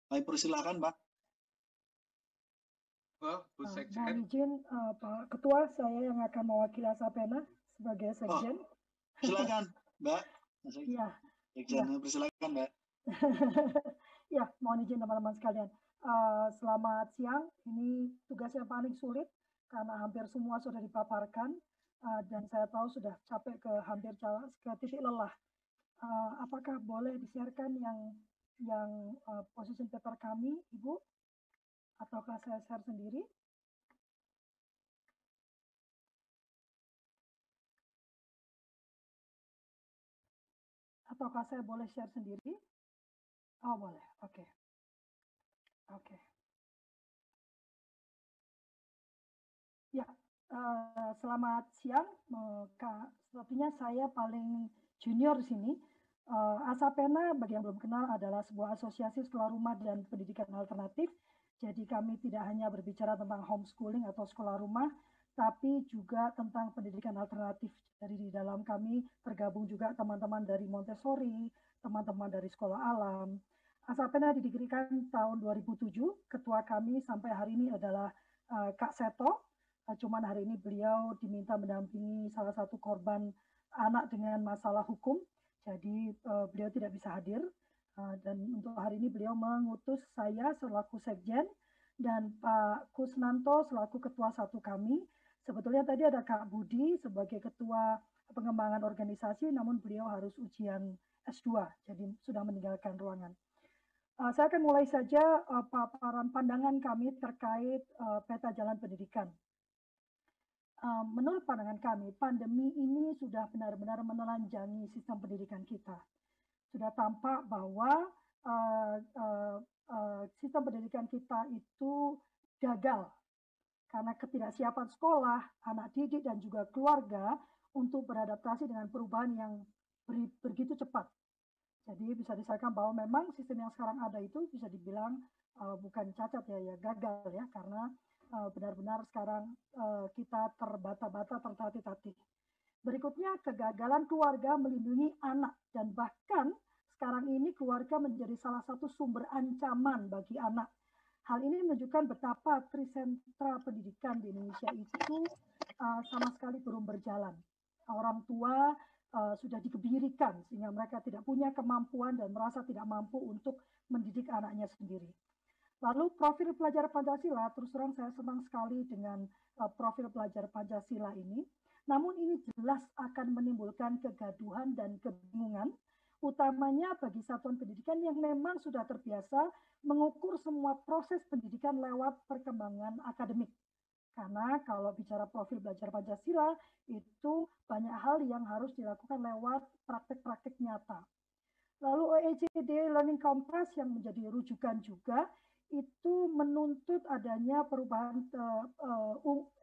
Baik, persilakan, Mbak. Bu Sekjen. Mohon izin Pak Ketua, saya yang akan mewakili Asapena sebagai Sekjen. Silakan, Mbak. Iya. Sekjen, persilakan, Mbak. Ya, mohon izin teman-teman sekalian. Selamat siang. Ini tugas yang paling sulit karena hampir semua sudah dipaparkan dan saya tahu sudah capek hampir ke titik lelah. Apakah boleh disiarkan yang position paper kami, Ibu? Ataukah saya share sendiri? Ataukah saya boleh share sendiri? Oh, boleh. Oke. Ya, selamat siang. Sepertinya saya paling junior di sini. Asapena, bagi yang belum kenal, adalah sebuah asosiasi sekolah rumah dan pendidikan alternatif. Jadi kami tidak hanya berbicara tentang homeschooling atau sekolah rumah, tapi juga tentang pendidikan alternatif. Jadi di dalam kami tergabung juga teman-teman dari Montessori, teman-teman dari sekolah alam. Asapena didirikan tahun 2007. Ketua kami sampai hari ini adalah Kak Seto. Cuman hari ini beliau diminta mendampingi salah satu korban anak dengan masalah hukum. Jadi beliau tidak bisa hadir. Dan untuk hari ini beliau mengutus saya selaku sekjen dan Pak Kusnanto selaku ketua satu kami. Sebetulnya tadi ada Kak Budi sebagai ketua pengembangan organisasi, namun beliau harus ujian S2, jadi sudah meninggalkan ruangan. Saya akan mulai saja paparan pandangan kami terkait peta jalan pendidikan. Menurut pandangan kami, pandemi ini sudah benar-benar menelanjangi sistem pendidikan kita. Sudah tampak bahwa sistem pendidikan kita itu gagal karena ketidaksiapan sekolah, anak didik, dan juga keluarga untuk beradaptasi dengan perubahan yang begitu cepat. Jadi bisa disayangkan bahwa memang sistem yang sekarang ada itu bisa dibilang bukan cacat ya gagal ya, karena benar-benar sekarang kita terbata-bata, tertatih-tatih. Berikutnya, kegagalan keluarga melindungi anak dan bahkan sekarang ini keluarga menjadi salah satu sumber ancaman bagi anak. Hal ini menunjukkan betapa trisentra pendidikan di Indonesia itu sama sekali belum berjalan. Orang tua sudah dikebirikan sehingga mereka tidak punya kemampuan dan merasa tidak mampu untuk mendidik anaknya sendiri. Lalu profil pelajar Pancasila, terus terang saya senang sekali dengan profil pelajar Pancasila ini. Namun ini jelas akan menimbulkan kegaduhan dan kebingungan, utamanya bagi satuan pendidikan yang memang sudah terbiasa mengukur semua proses pendidikan lewat perkembangan akademik. Karena kalau bicara profil belajar Pancasila, itu banyak hal yang harus dilakukan lewat praktek-praktek nyata. Lalu OECD Learning Compass yang menjadi rujukan juga, itu menuntut adanya perubahan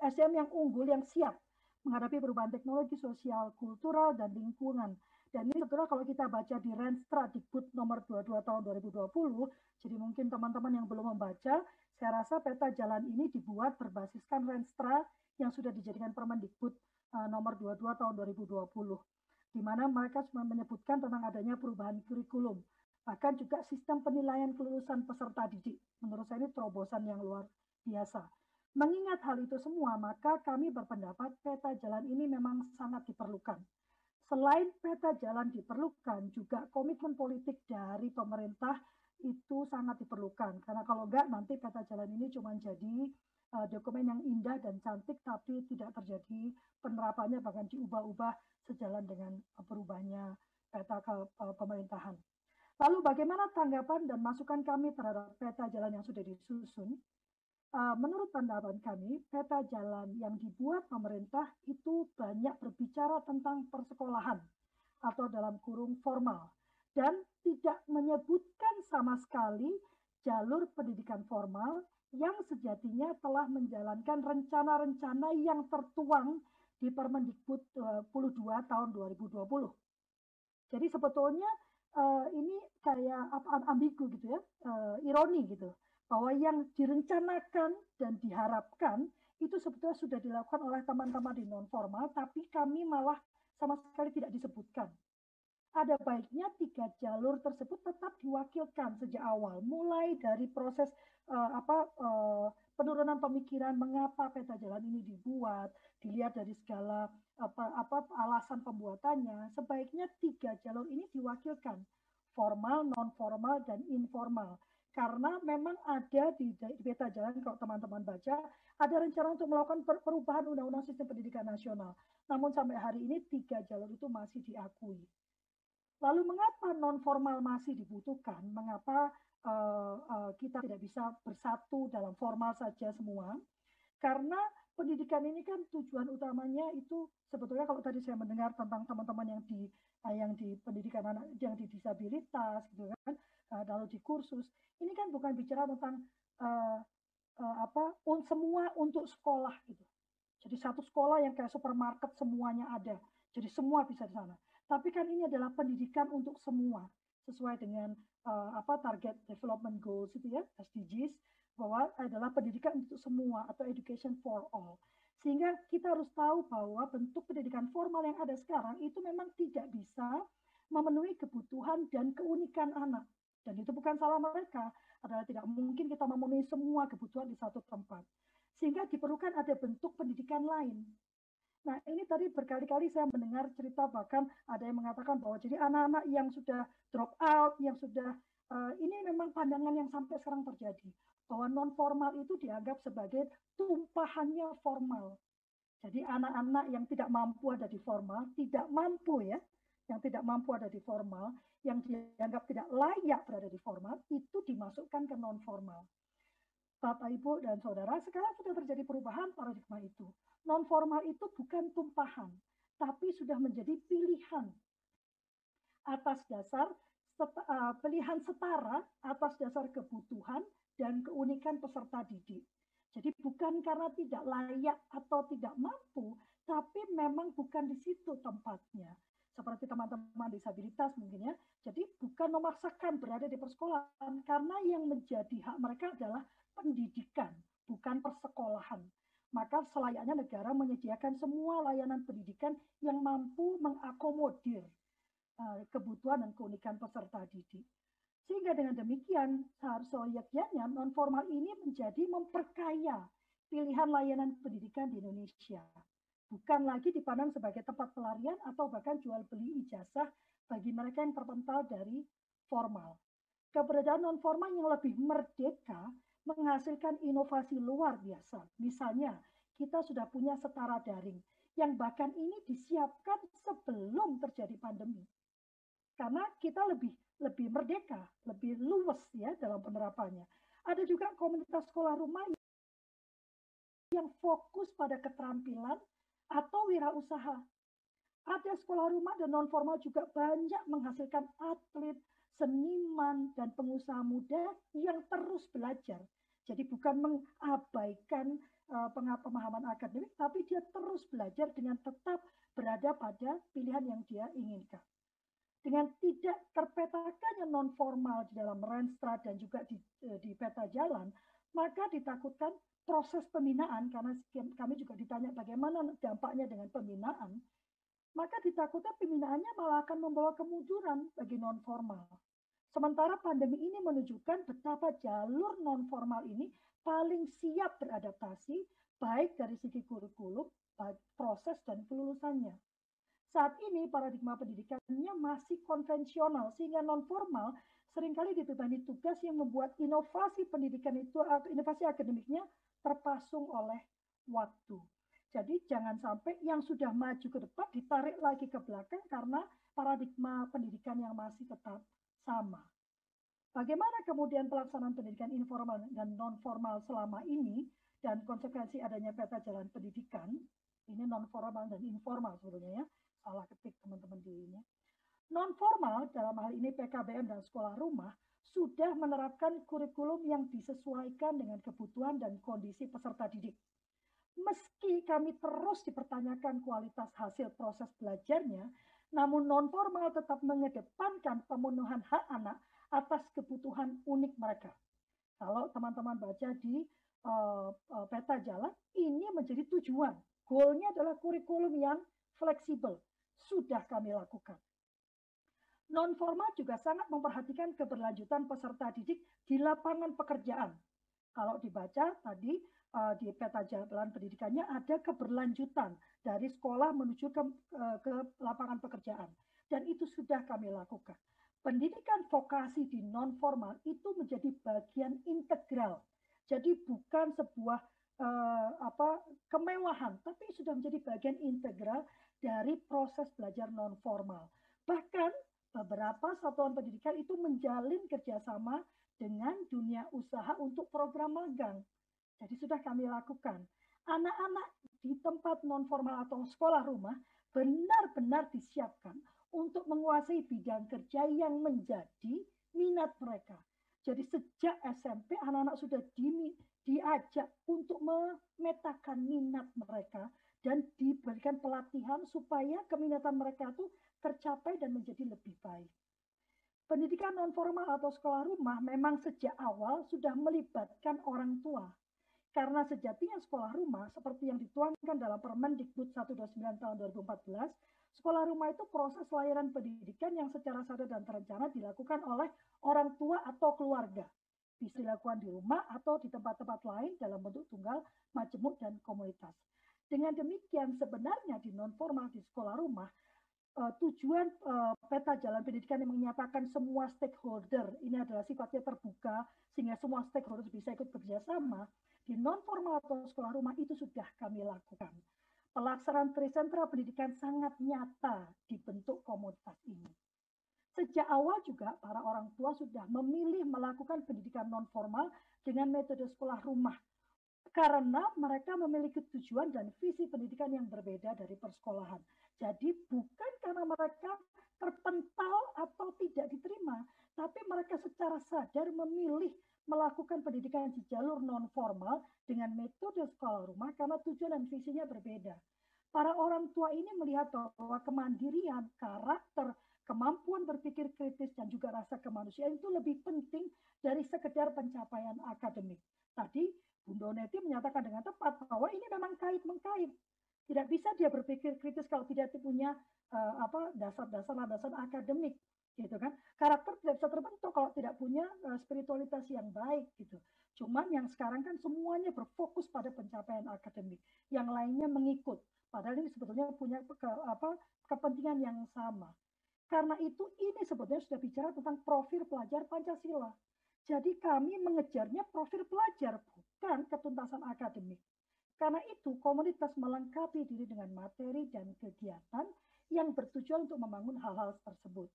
SDM yang unggul, yang siap menghadapi perubahan teknologi, sosial, kultural, dan lingkungan. Dan ini sebetulnya kalau kita baca di Renstra Dikbud nomor 22 tahun 2020, jadi mungkin teman-teman yang belum membaca, saya rasa peta jalan ini dibuat berbasiskan Renstra yang sudah dijadikan Permendikbud nomor 22 tahun 2020. Di mana mereka cuma menyebutkan tentang adanya perubahan kurikulum. Bahkan juga sistem penilaian kelulusan peserta didik. Menurut saya ini terobosan yang luar biasa. Mengingat hal itu semua, maka kami berpendapat peta jalan ini memang sangat diperlukan. Selain peta jalan diperlukan, juga komitmen politik dari pemerintah itu sangat diperlukan. Karena kalau enggak, nanti peta jalan ini cuma jadi dokumen yang indah dan cantik, tapi tidak terjadi penerapannya, bahkan diubah-ubah sejalan dengan perubahannya peta pemerintahan. Lalu bagaimana tanggapan dan masukan kami terhadap peta jalan yang sudah disusun? Menurut pandangan kami, peta jalan yang dibuat pemerintah itu banyak berbicara tentang persekolahan atau dalam kurung formal dan tidak menyebutkan sama sekali jalur pendidikan formal yang sejatinya telah menjalankan rencana-rencana yang tertuang di Permendikbud 22 tahun 2020. Jadi sebetulnya ini kayak ambigu gitu ya, ironi gitu, bahwa yang direncanakan dan diharapkan itu sebetulnya sudah dilakukan oleh teman-teman di non formal, tapi kami malah sama sekali tidak disebutkan. ada baiknya 3 jalur tersebut tetap diwakilkan sejak awal, mulai dari proses penurunan pemikiran mengapa peta jalan ini dibuat, dilihat dari segala alasan pembuatannya. Sebaiknya 3 jalur ini diwakilkan, formal, non formal, dan informal. Karena memang ada di peta jalan, kalau teman-teman baca, ada rencana untuk melakukan perubahan Undang-Undang Sistem Pendidikan Nasional. Namun sampai hari ini 3 jalur itu masih diakui. Lalu mengapa non formal masih dibutuhkan? Mengapa kita tidak bisa bersatu dalam formal saja semua? Karena pendidikan ini kan tujuan utamanya itu sebetulnya kalau tadi saya mendengar tentang teman-teman yang di pendidikan anak yang di disabilitas gitu kan, lalu di kursus, ini kan bukan bicara tentang semua untuk sekolah gitu. Jadi satu sekolah yang kayak supermarket semuanya ada. Jadi semua bisa di sana. Tapi kan ini adalah pendidikan untuk semua sesuai dengan target development goals itu ya, SDGs, bahwa adalah pendidikan untuk semua atau education for all. Sehingga kita harus tahu bahwa bentuk pendidikan formal yang ada sekarang itu memang tidak bisa memenuhi kebutuhan dan keunikan anak. Dan itu bukan salah mereka, adalah tidak mungkin kita memenuhi semua kebutuhan di satu tempat. Sehingga diperlukan ada bentuk pendidikan lain. Nah, ini tadi berkali-kali saya mendengar cerita, bahkan ada yang mengatakan bahwa jadi anak-anak yang sudah drop out, yang sudah ini memang pandangan yang sampai sekarang terjadi, bahwa non formal itu dianggap sebagai tumpahannya formal. Jadi anak-anak yang tidak mampu ada di formal, tidak mampu ya, yang tidak mampu ada di formal, yang dianggap tidak layak berada di formal, itu dimasukkan ke non formal. Bapak, Ibu, dan Saudara, sekarang sudah terjadi perubahan paradigma itu. Non-formal itu bukan tumpahan, tapi sudah menjadi pilihan atas dasar pilihan setara atas dasar kebutuhan dan keunikan peserta didik. Jadi bukan karena tidak layak atau tidak mampu, tapi memang bukan di situ tempatnya. Seperti teman-teman disabilitas mungkin ya. Jadi bukan memaksakan berada di persekolahan, karena yang menjadi hak mereka adalah pendidikan, bukan persekolahan. Maka selayaknya negara menyediakan semua layanan pendidikan yang mampu mengakomodir kebutuhan dan keunikan peserta didik. Sehingga dengan demikian, seyogyanya non formal ini menjadi memperkaya pilihan layanan pendidikan di Indonesia. Bukan lagi dipandang sebagai tempat pelarian atau bahkan jual beli ijazah bagi mereka yang terpental dari formal. Keberadaan non formal yang lebih merdeka menghasilkan inovasi luar biasa. Misalnya, kita sudah punya setara daring yang bahkan ini disiapkan sebelum terjadi pandemi. Karena kita lebih merdeka, lebih luas ya dalam penerapannya. Ada juga komunitas sekolah rumah yang fokus pada keterampilan atau wirausaha. Ada sekolah rumah dan non formal juga banyak menghasilkan atlet, seniman, dan pengusaha muda yang terus belajar. Jadi bukan mengabaikan pemahaman akademik, tapi dia terus belajar dengan tetap berada pada pilihan yang dia inginkan. Dengan tidak terpetakannya non formal di dalam Renstra dan juga di peta jalan, maka ditakutkan proses pembinaan, karena kami juga ditanya bagaimana dampaknya dengan pembinaan, maka ditakutkan pembinaannya malah akan membawa kemunduran bagi non formal. Sementara pandemi ini menunjukkan betapa jalur non formal ini paling siap beradaptasi, baik dari segi kurikulum, proses, dan kelulusannya. Saat ini paradigma pendidikannya masih konvensional, sehingga non formal seringkali dibebani tugas yang membuat inovasi pendidikan itu, inovasi akademiknya terpasung oleh waktu. Jadi jangan sampai yang sudah maju ke depan ditarik lagi ke belakang karena paradigma pendidikan yang masih tetap sama. Bagaimana kemudian pelaksanaan pendidikan informal dan non formal selama ini, dan konsekuensi adanya peta jalan pendidikan, ini non formal dan informal sebetulnya ya, salah ketik teman-teman di ini. Non formal dalam hal ini PKBM dan sekolah rumah sudah menerapkan kurikulum yang disesuaikan dengan kebutuhan dan kondisi peserta didik. Meski kami terus dipertanyakan kualitas hasil proses belajarnya, namun non formal tetap mengedepankan pemenuhan hak anak atas kebutuhan unik mereka. Kalau teman-teman baca di peta jalan, ini menjadi tujuan. Goalnya adalah kurikulum yang fleksibel. Sudah kami lakukan. Non formal juga sangat memperhatikan keberlanjutan peserta didik di lapangan pekerjaan. Kalau dibaca tadi di peta jalan pendidikannya ada keberlanjutan dari sekolah menuju ke lapangan pekerjaan. Dan itu sudah kami lakukan. Pendidikan vokasi di non formal itu menjadi bagian integral. Jadi bukan sebuah kemewahan, tapi sudah menjadi bagian integral dari proses belajar non formal. Bahkan beberapa satuan pendidikan itu menjalin kerjasama dengan dunia usaha untuk program magang. Jadi sudah kami lakukan. Anak-anak di tempat non formal atau sekolah rumah benar-benar disiapkan untuk menguasai bidang kerja yang menjadi minat mereka. Jadi sejak SMP anak-anak sudah diajak untuk memetakan minat mereka dan diberikan pelatihan supaya keminatan mereka itu tercapai dan menjadi lebih baik. Pendidikan non formal atau sekolah rumah memang sejak awal sudah melibatkan orang tua. Karena sejatinya sekolah rumah seperti yang dituangkan dalam Permendikbud 129 tahun 2014, sekolah rumah itu proses layanan pendidikan yang secara sadar dan terencana dilakukan oleh orang tua atau keluarga. Bisa dilakukan di rumah atau di tempat-tempat lain dalam bentuk tunggal, majemuk, dan komunitas. Dengan demikian sebenarnya di non formal di sekolah rumah, tujuan peta jalan pendidikan yang menyatakan semua stakeholder ini adalah sifatnya terbuka sehingga semua stakeholder bisa ikut bekerjasama di non formal atau sekolah rumah itu sudah kami lakukan. Pelaksanaan trisentra pendidikan sangat nyata di bentuk komunitas ini. Sejak awal juga para orang tua sudah memilih melakukan pendidikan non formal dengan metode sekolah rumah karena mereka memiliki tujuan dan visi pendidikan yang berbeda dari persekolahan. Jadi bukan karena mereka terpental atau tidak diterima, tapi mereka secara sadar memilih melakukan pendidikan di jalur non formal dengan metode sekolah rumah karena tujuan dan visinya berbeda. Para orang tua ini melihat bahwa kemandirian, karakter, kemampuan berpikir kritis dan juga rasa kemanusiaan itu lebih penting dari sekedar pencapaian akademik. Tadi Bunda Neti menyatakan dengan tepat bahwa ini memang kait-mengkait. Tidak bisa dia berpikir kritis kalau tidak punya dasar-dasar landasan akademik, gitu kan? Karakter tidak bisa terbentuk kalau tidak punya spiritualitas yang baik, gitu. Cuman yang sekarang kan semuanya berfokus pada pencapaian akademik, yang lainnya mengikut. Padahal ini sebetulnya punya kepentingan yang sama. Karena itu ini sebetulnya sudah bicara tentang profil pelajar Pancasila. Jadi kami mengejarnya profil pelajar, bukan ketuntasan akademik. Karena itu komunitas melengkapi diri dengan materi dan kegiatan yang bertujuan untuk membangun hal-hal tersebut.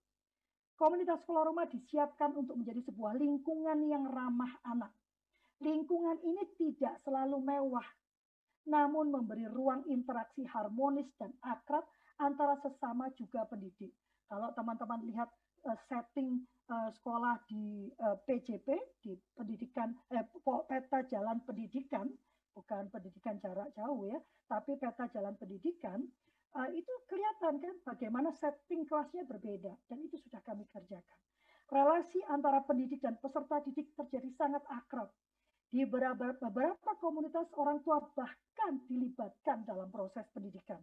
Komunitas sekolah rumah disiapkan untuk menjadi sebuah lingkungan yang ramah anak. Lingkungan ini tidak selalu mewah, namun memberi ruang interaksi harmonis dan akrab antara sesama juga pendidik. Kalau teman-teman lihat setting sekolah di PJP, di pendidikan peta jalan pendidikan, bukan pendidikan jarak jauh ya, tapi peta jalan pendidikan, itu kelihatan kan bagaimana setting kelasnya berbeda, dan itu sudah kami kerjakan. Relasi antara pendidik dan peserta didik terjadi sangat akrab. Di beberapa komunitas orang tua bahkan dilibatkan dalam proses pendidikan.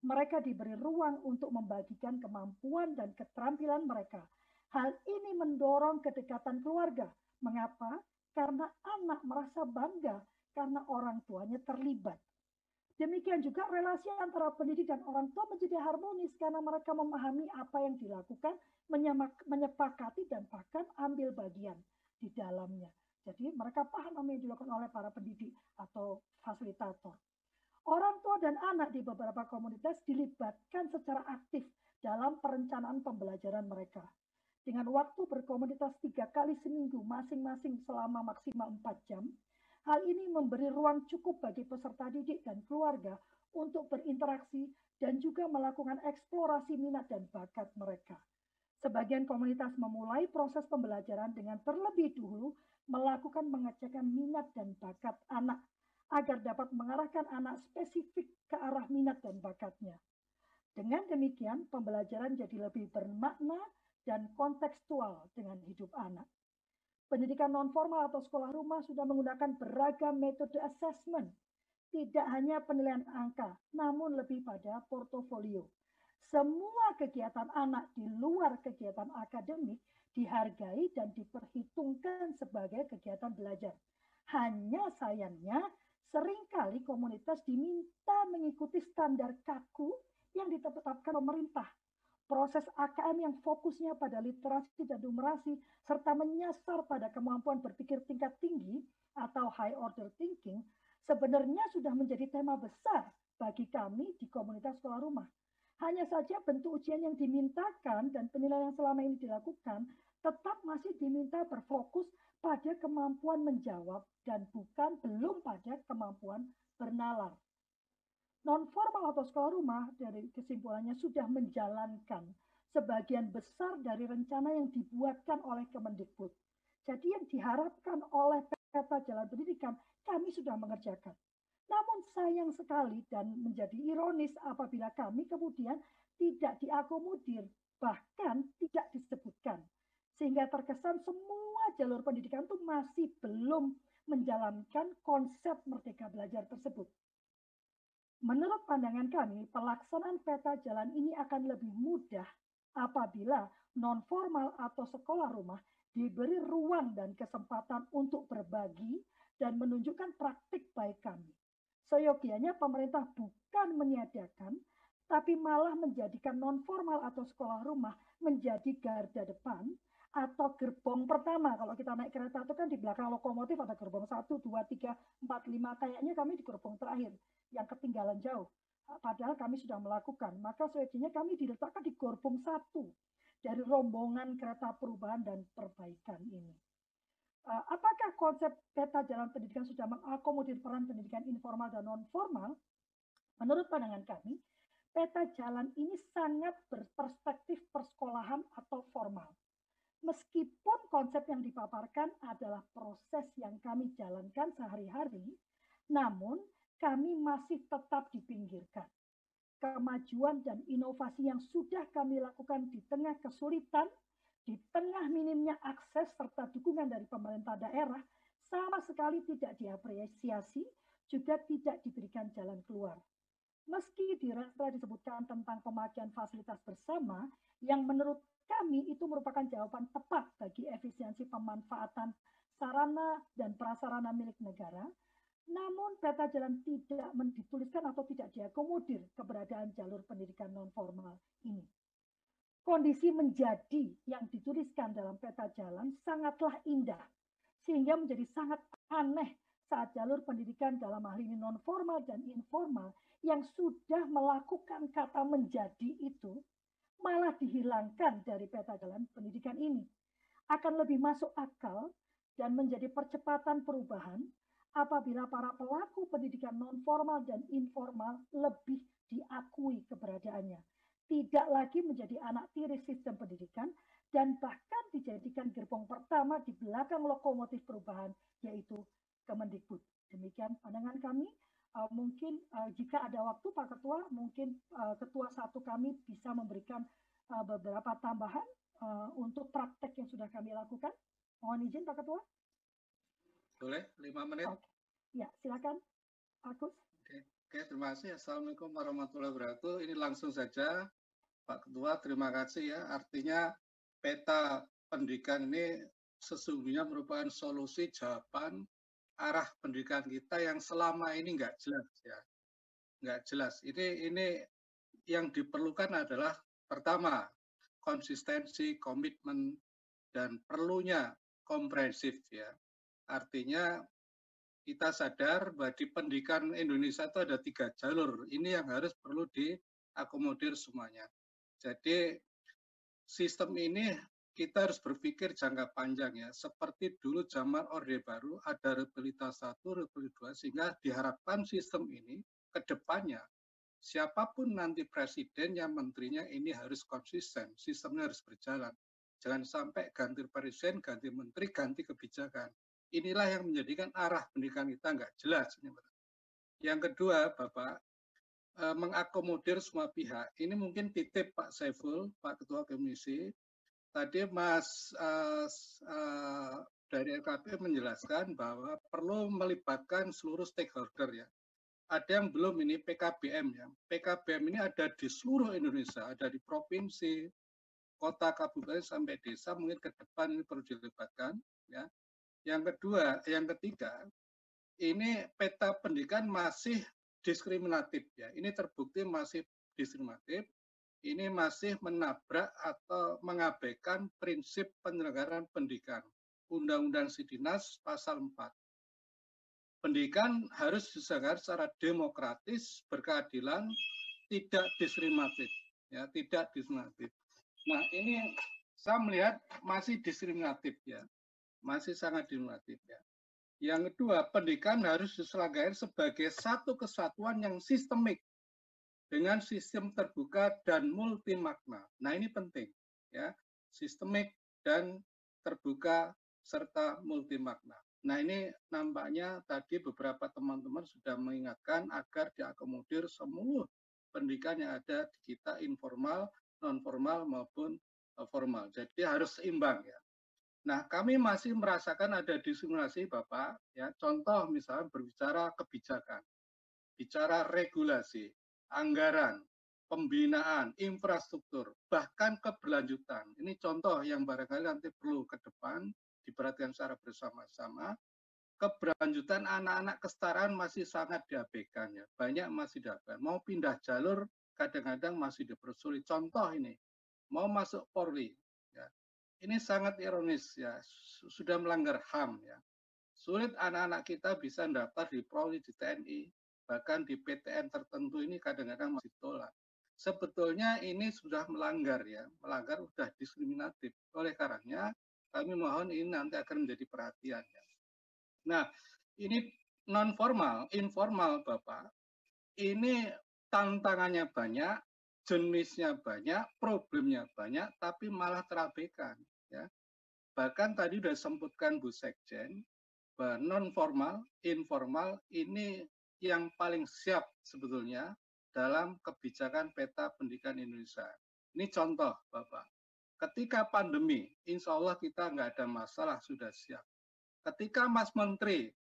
Mereka diberi ruang untuk membagikan kemampuan dan keterampilan mereka. Hal ini mendorong kedekatan keluarga. Mengapa? Karena anak merasa bangga karena orang tuanya terlibat. Demikian juga relasi antara pendidik dan orang tua menjadi harmonis karena mereka memahami apa yang dilakukan, menyepakati dan bahkan ambil bagian di dalamnya. Jadi mereka paham apa yang dilakukan oleh para pendidik atau fasilitator. Orang tua dan anak di beberapa komunitas dilibatkan secara aktif dalam perencanaan pembelajaran mereka. Dengan waktu berkomunitas 3 kali seminggu masing-masing selama maksimal 4 jam, hal ini memberi ruang cukup bagi peserta didik dan keluarga untuk berinteraksi dan juga melakukan eksplorasi minat dan bakat mereka. Sebagian komunitas memulai proses pembelajaran dengan terlebih dulu melakukan pengecekan minat dan bakat anak agar dapat mengarahkan anak spesifik ke arah minat dan bakatnya. Dengan demikian, pembelajaran jadi lebih bermakna dan kontekstual dengan hidup anak. Pendidikan non-formal atau sekolah rumah sudah menggunakan beragam metode assessment. Tidak hanya penilaian angka, namun lebih pada portofolio. Semua kegiatan anak di luar kegiatan akademik dihargai dan diperhitungkan sebagai kegiatan belajar. Hanya sayangnya, seringkali komunitas diminta mengikuti standar kaku yang ditetapkan pemerintah. Proses AKM yang fokusnya pada literasi dan numerasi serta menyasar pada kemampuan berpikir tingkat tinggi atau high order thinking sebenarnya sudah menjadi tema besar bagi kami di komunitas sekolah rumah. Hanya saja bentuk ujian yang dimintakan dan penilaian yang selama ini dilakukan tetap masih diminta berfokus pada kemampuan menjawab dan belum pada kemampuan bernalar. Non-formal atau sekolah rumah dari kesimpulannya sudah menjalankan sebagian besar dari rencana yang dibuatkan oleh Kemendikbud. Jadi yang diharapkan oleh peta jalan pendidikan kami sudah mengerjakan. Namun sayang sekali dan menjadi ironis apabila kami kemudian tidak diakomodir, bahkan tidak disebutkan. Sehingga terkesan semua jalur pendidikan itu masih belum menjalankan konsep Merdeka Belajar tersebut. Menurut pandangan kami, pelaksanaan peta jalan ini akan lebih mudah apabila non-formal atau sekolah rumah diberi ruang dan kesempatan untuk berbagi dan menunjukkan praktik baik kami. Seyogianya pemerintah bukan meniadakan, tapi malah menjadikan non-formal atau sekolah rumah menjadi garda depan atau gerbong pertama. Kalau kita naik kereta itu kan di belakang lokomotif ada gerbong 1, 2, 3, 4, 5. Kayaknya kami di gerbong terakhir yang ketinggalan jauh. Padahal kami sudah melakukan. Maka seyogianya kami diletakkan di gerbong 1 dari rombongan kereta perubahan dan perbaikan ini. Apakah konsep peta jalan pendidikan sudah mengakomodir peran pendidikan informal dan non-formal? Menurut pandangan kami, peta jalan ini sangat berperspektif persekolahan atau formal. Meskipun konsep yang dipaparkan adalah proses yang kami jalankan sehari-hari, namun kami masih tetap dipinggirkan. Kemajuan dan inovasi yang sudah kami lakukan di tengah kesulitan, di tengah minimnya akses serta dukungan dari pemerintah daerah, sama sekali tidak diapresiasi, juga tidak diberikan jalan keluar. Meski telah disebutkan tentang pemakaian fasilitas bersama, yang menurut kami itu merupakan jawaban tepat bagi efisiensi pemanfaatan sarana dan prasarana milik negara, namun peta jalan tidak dituliskan atau tidak diakomodir keberadaan jalur pendidikan non-formal ini. Kondisi menjadi yang dituliskan dalam peta jalan sangatlah indah, sehingga menjadi sangat aneh saat jalur pendidikan dalam hal ini non-formal dan informal yang sudah melakukan kata menjadi itu malah dihilangkan dari peta jalan pendidikan ini. Akan lebih masuk akal dan menjadi percepatan perubahan apabila para pelaku pendidikan non-formal dan informal lebih diakui keberadaannya. Tidak lagi menjadi anak tiri sistem pendidikan dan bahkan dijadikan gerbong pertama di belakang lokomotif perubahan, yaitu Kemendikbud. Demikian pandangan kami. Mungkin jika ada waktu Pak Ketua, mungkin Ketua satu kami bisa memberikan beberapa tambahan untuk praktek yang sudah kami lakukan. Mohon izin Pak Ketua. Boleh, 5 menit. Oke. Ya, silakan Agus. Oke, terima kasih. Assalamualaikum warahmatullahi wabarakatuh. Ini langsung saja Pak Ketua, terima kasih ya. Artinya peta pendidikan ini sesungguhnya merupakan solusi jawaban arah pendidikan kita yang selama ini nggak jelas ya, nggak jelas. Ini yang diperlukan adalah pertama konsistensi, komitmen, dan perlunya komprehensif ya. Artinya kita sadar bahwa di pendidikan Indonesia itu ada 3 jalur. Ini yang harus perlu diakomodir semuanya. Jadi sistem ini kita harus berpikir jangka panjang ya, seperti dulu zaman Orde Baru ada Rehabilitas 1, Rehabilitas 2, sehingga diharapkan sistem ini ke depannya siapapun nanti presidennya, menterinya ini harus konsisten, sistemnya harus berjalan. Jangan sampai ganti presiden, ganti menteri, ganti kebijakan. Inilah yang menjadikan arah pendidikan kita nggak jelas. Yang kedua, Bapak, mengakomodir semua pihak. Ini mungkin titip Pak Saiful, Pak Ketua Komisi. Tadi Mas dari LKP menjelaskan bahwa perlu melibatkan seluruh stakeholder ya. ada yang belum ini PKBM ya. PKBM ini ada di seluruh Indonesia, ada di provinsi, kota, kabupaten sampai desa. Mungkin ke depan ini perlu dilibatkan ya. Yang kedua, yang ketiga, ini peta pendidikan masih diskriminatif ya. Ini terbukti masih diskriminatif. Ini masih menabrak atau mengabaikan prinsip penyelenggaraan pendidikan. Undang-Undang Sidinas pasal 4. Pendidikan harus diselenggarakan secara demokratis, berkeadilan, tidak diskriminatif, ya, tidak diskriminatif. Nah, ini saya melihat masih diskriminatif ya, masih sangat diskriminatif ya. Yang kedua, pendidikan harus diselenggarakan sebagai satu kesatuan yang sistemik dengan sistem terbuka dan multimakna. Nah, ini penting ya, sistemik dan terbuka serta multimakna. Nah, ini nampaknya tadi beberapa teman-teman sudah mengingatkan agar diakomodir semua pendidikan yang ada di kita, informal, non formal maupun formal. Jadi harus seimbang ya. Nah, kami masih merasakan ada diskriminasi, Bapak ya. Contoh misalnya berbicara kebijakan, bicara regulasi, anggaran, pembinaan, infrastruktur, bahkan keberlanjutan. Ini contoh yang barangkali nanti perlu ke depan diperhatikan secara bersama-sama. Keberlanjutan anak-anak kesetaraan masih sangat diabaikan ya. Banyak masih diabaikan. Mau pindah jalur kadang-kadang masih dipersulit. Contoh ini, mau masuk Polri ya. Ini sangat ironis ya. Sudah melanggar HAM ya. Sulit anak-anak kita bisa daftar di Polri, di TNI, bahkan di PTN tertentu ini kadang-kadang masih tolak. Sebetulnya ini sudah melanggar ya, melanggar sudah diskriminatif. Oleh karenanya kami mohon ini nanti akan menjadi perhatian ya. Nah, ini non formal, informal Bapak, ini tantangannya banyak, jenisnya banyak, problemnya banyak, tapi malah terabaikan ya. Bahkan tadi sudah disebutkan Bu Sekjen, bahwa non formal, informal ini yang paling siap sebetulnya dalam kebijakan peta pendidikan Indonesia. Ini contoh Bapak, ketika pandemi, insya Allah kita nggak ada masalah, sudah siap. Ketika Mas Menteri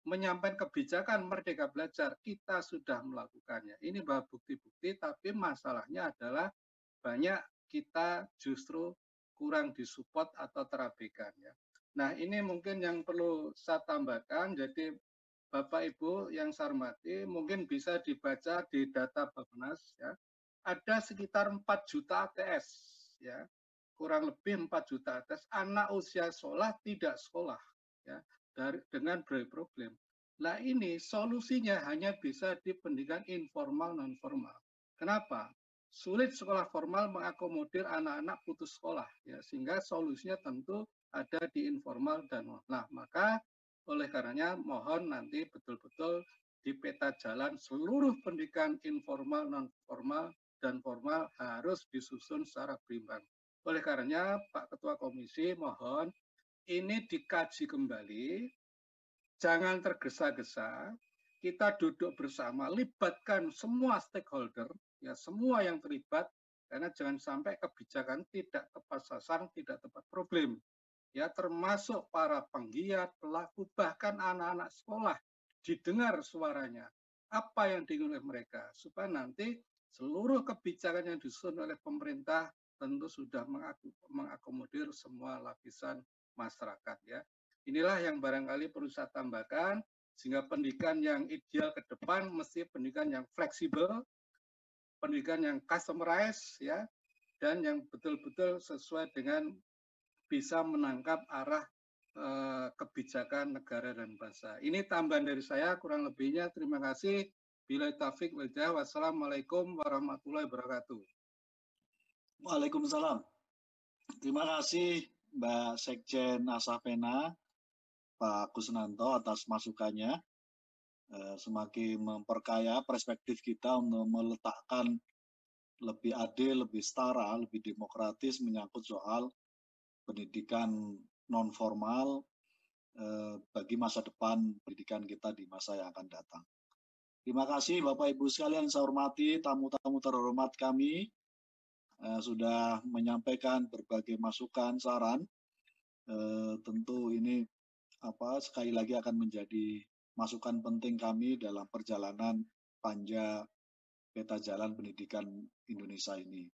menyampaikan kebijakan Merdeka Belajar, kita sudah melakukannya. Ini bahwa bukti-bukti, tapi masalahnya adalah banyak kita justru kurang disupport atau terabaikan ya. Nah, ini mungkin yang perlu saya tambahkan. Jadi Bapak Ibu yang saya hormati, mungkin bisa dibaca di data Bappenas ya. Ada sekitar 4 juta ATS ya. Kurang lebih 4 juta ATS anak usia sekolah tidak sekolah ya, dengan berbagai problem. Nah, ini solusinya hanya bisa di pendidikan informal non formal. Kenapa? Sulit sekolah formal mengakomodir anak-anak putus sekolah ya, sehingga solusinya tentu ada di informal dan nah, maka oleh karenanya mohon nanti betul-betul di peta jalan seluruh pendidikan informal, non formal dan formal harus disusun secara berimbang. Oleh karenanya Pak Ketua Komisi mohon ini dikaji kembali, jangan tergesa-gesa, kita duduk bersama, libatkan semua stakeholder, ya semua yang terlibat, karena jangan sampai kebijakan tidak tepat sasaran, tidak tepat problem. Ya, termasuk para penggiat, pelaku, bahkan anak-anak sekolah, didengar suaranya, apa yang diingin oleh mereka, supaya nanti seluruh kebijakan yang disusun oleh pemerintah tentu sudah mengakomodir semua lapisan masyarakat ya. Inilah yang barangkali perlu saya tambahkan, sehingga pendidikan yang ideal ke depan mesti pendidikan yang fleksibel, pendidikan yang customized ya, dan yang betul-betul sesuai dengan bisa menangkap arah kebijakan negara dan bangsa. Ini tambahan dari saya, kurang lebihnya terima kasih. Billahi taufiq wal hidayah. Wassalamualaikum warahmatullahi wabarakatuh. Waalaikumsalam. Terima kasih Mbak Sekjen Asafena, Pak Kusnanto atas masukannya. Semakin memperkaya perspektif kita untuk meletakkan lebih adil, lebih setara, lebih demokratis menyangkut soal pendidikan non formal bagi masa depan pendidikan kita di masa yang akan datang. Terima kasih Bapak Ibu sekalian, saya hormati tamu-tamu terhormat kami sudah menyampaikan berbagai masukan, saran. Tentu ini sekali lagi akan menjadi masukan penting kami dalam perjalanan panja peta jalan pendidikan Indonesia ini.